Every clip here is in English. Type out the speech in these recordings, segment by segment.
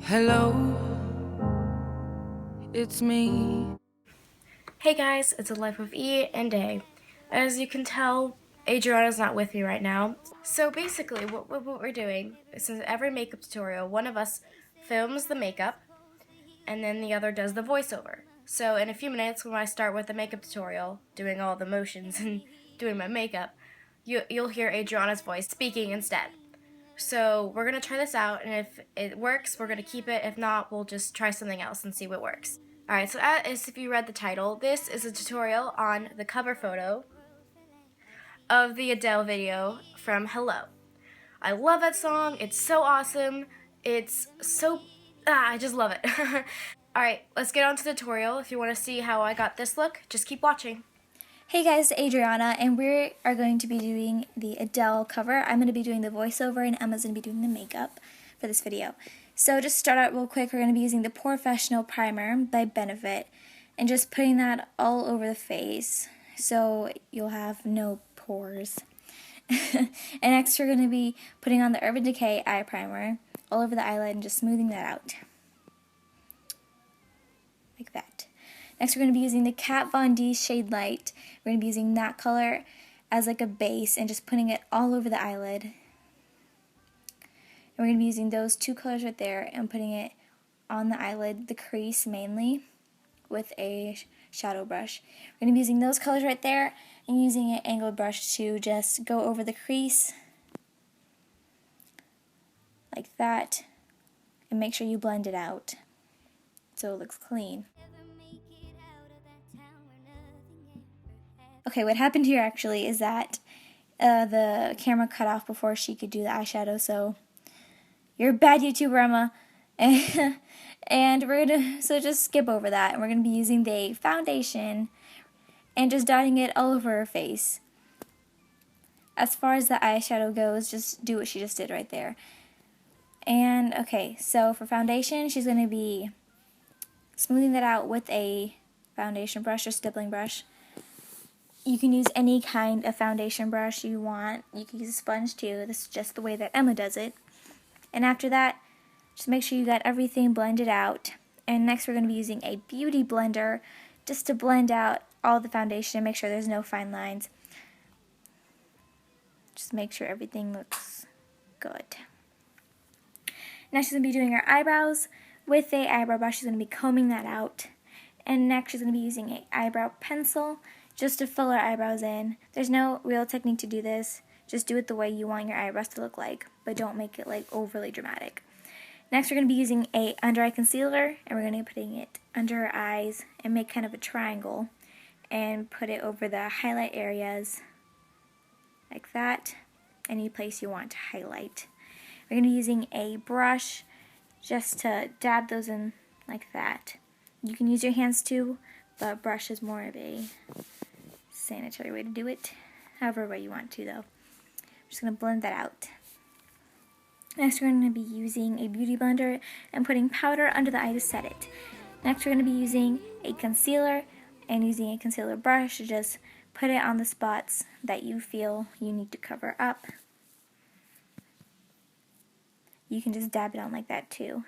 Hello, it's me. Hey guys, it's thelifeofE&A. As you can tell, Adriana's not with me right now. So basically, what we're doing is, in every makeup tutorial, one of us films the makeup, and then the other does the voiceover. So in a few minutes, when I start with the makeup tutorial, doing all the motions and doing my makeup, you'll hear Adriana's voice speaking instead. So we're going to try this out, and if it works, we're going to keep it. If not, we'll just try something else and see what works. Alright, so as if you read the title, this is a tutorial on the cover photo of the Adele video from Hello. I love that song. It's so awesome. It's so... I just love it. Alright, let's get on to the tutorial. If you want to see how I got this look, just keep watching. Hey guys, it's Adriana, and we are going to be doing the Adele cover. I'm going to be doing the voiceover, and Emma's going to be doing the makeup for this video. So just to start out real quick, we're going to be using the PORefessional primer by Benefit, and just putting that all over the face, so you'll have no pores. And next we're going to be putting on the Urban Decay eye primer all over the eyelid and just smoothing that out. Like that. Next we're going to be using the Kat Von D Shade Light. We're going to be using that color as like a base and just putting it all over the eyelid. And we're going to be using those two colors right there and putting it on the eyelid, the crease mainly, with a shadow brush. We're going to be using those colors right there and using an angled brush to just go over the crease like that, and make sure you blend it out so it looks clean. Okay, what happened here actually is that the camera cut off before she could do the eyeshadow, so you're a bad YouTuber, Emma. And we're gonna, so just skip over that, and we're gonna be using the foundation and just dotting it all over her face. As far as the eyeshadow goes, just do what she just did right there. And okay, so for foundation, she's gonna be smoothing that out with a foundation brush or stippling brush. You can use any kind of foundation brush you want. You can use a sponge too. This is just the way that Emma does it. And after that, just make sure you got everything blended out. And next we're going to be using a beauty blender just to blend out all the foundation and make sure there's no fine lines. Just make sure everything looks good. Next she's going to be doing her eyebrows with a eyebrow brush. She's going to be combing that out. And next she's going to be using an eyebrow pencil just to fill our eyebrows in. There's no real technique to do this. Just do it the way you want your eyebrows to look like, but don't make it like overly dramatic. Next we're going to be using a under eye concealer, and we're going to be putting it under our eyes and make kind of a triangle and put it over the highlight areas like that, any place you want to highlight. We're going to be using a brush just to dab those in like that. You can use your hands too, but brush is more of a sanitary way to do it. However way you want to though. I'm just going to blend that out. Next we're going to be using a beauty blender and putting powder under the eye to set it. Next we're going to be using a concealer and using a concealer brush to just put it on the spots that you feel you need to cover up. You can just dab it on like that too.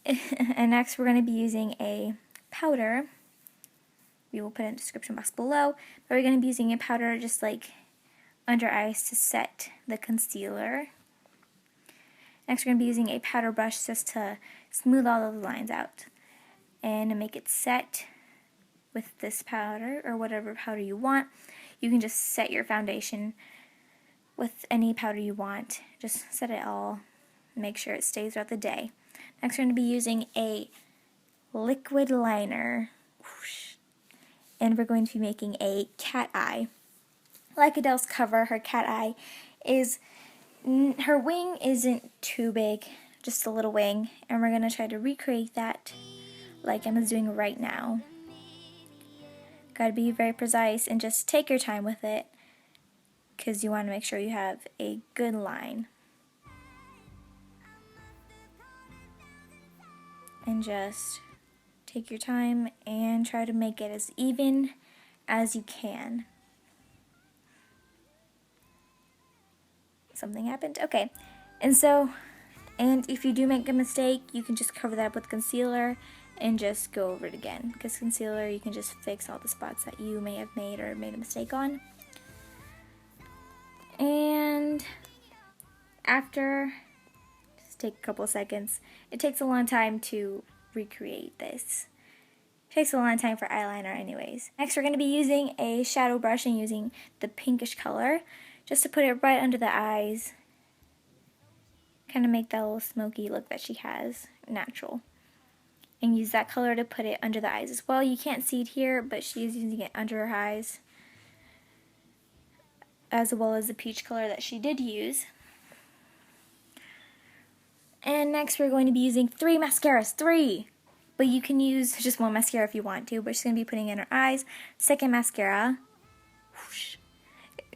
And next we're going to be using a powder. We will put it in the description box below. But we're going to be using a powder just like under eyes to set the concealer. Next we're going to be using a powder brush just to smooth all those lines out. And to make it set with this powder or whatever powder you want, you can just set your foundation with any powder you want. Just set it all. Make sure it stays throughout the day. Next we're going to be using a liquid liner. Whoosh. And we're going to be making a cat eye. Like Adele's cover, her cat eye is, her wing isn't too big, just a little wing. And we're going to try to recreate that like Emma's doing right now. Gotta be very precise and just take your time with it, because you want to make sure you have a good line. And just take your time and try to make it as even as you can. Something happened? Okay. And so And if you do make a mistake, you can just cover that up with concealer and just go over it again. Because concealer, you can just fix all the spots that you may have made or made a mistake on. And after, just take a couple seconds. It takes a long time to recreate this. It takes a long time for eyeliner anyways. Next, we're going to be using a shadow brush and using the pinkish color just to put it right under the eyes. Kind of make that little smoky look that she has natural. And use that color to put it under the eyes as well. You can't see it here, but she is using it under her eyes, as well as the peach color that she did use. And next we're going to be using 3 mascaras, 3! But you can use just 1 mascara if you want to, but she's going to be putting it in her eyes. Second mascara, whoosh.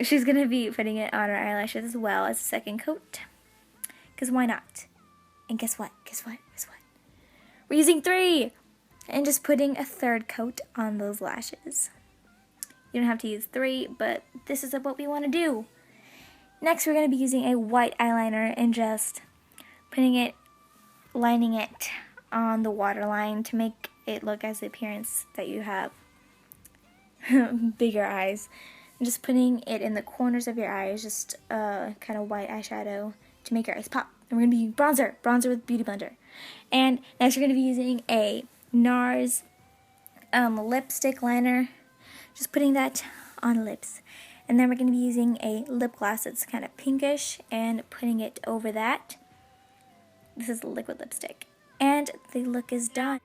She's going to be putting it on her eyelashes as well as a second coat. Because why not? And guess what? Guess what? Guess what? We're using 3! And just putting a third coat on those lashes. You don't have to use 3, but this is what we want to do. Next, we're going to be using a white eyeliner and just putting it, lining it on the waterline to make it look as the appearance that you have bigger eyes. And just putting it in the corners of your eyes, just kind of white eyeshadow to make your eyes pop. And we're going to be using bronzer with Beauty Blender. And next, we're going to be using a NARS lipstick liner. Just putting that on lips. And then we're going to be using a lip gloss that's kind of pinkish and putting it over that. This is liquid lipstick. And the look is done.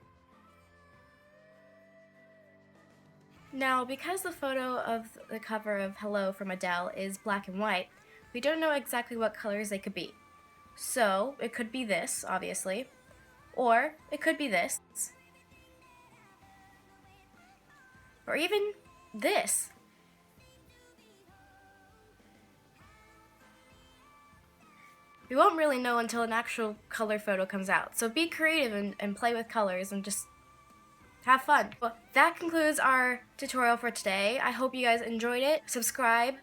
Now, because the photo of the cover of Hello from Adele is black and white, we don't know exactly what colors they could be. So, it could be this, obviously, or it could be this, or even this. We won't really know until an actual color photo comes out, so be creative and play with colors and just have fun. Well, that concludes our tutorial for today. I hope you guys enjoyed it. Subscribe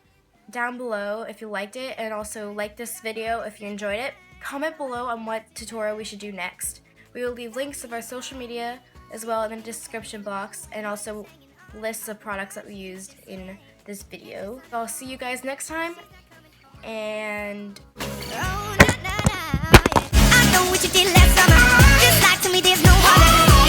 down below if you liked it, and also like this video if you enjoyed it. Comment below on what tutorial we should do next. We will leave links of our social media as well in the description box, and also lists of products that we used in this video. I'll see you guys next time, and I know what you did last summer. Just like to me, there's no other.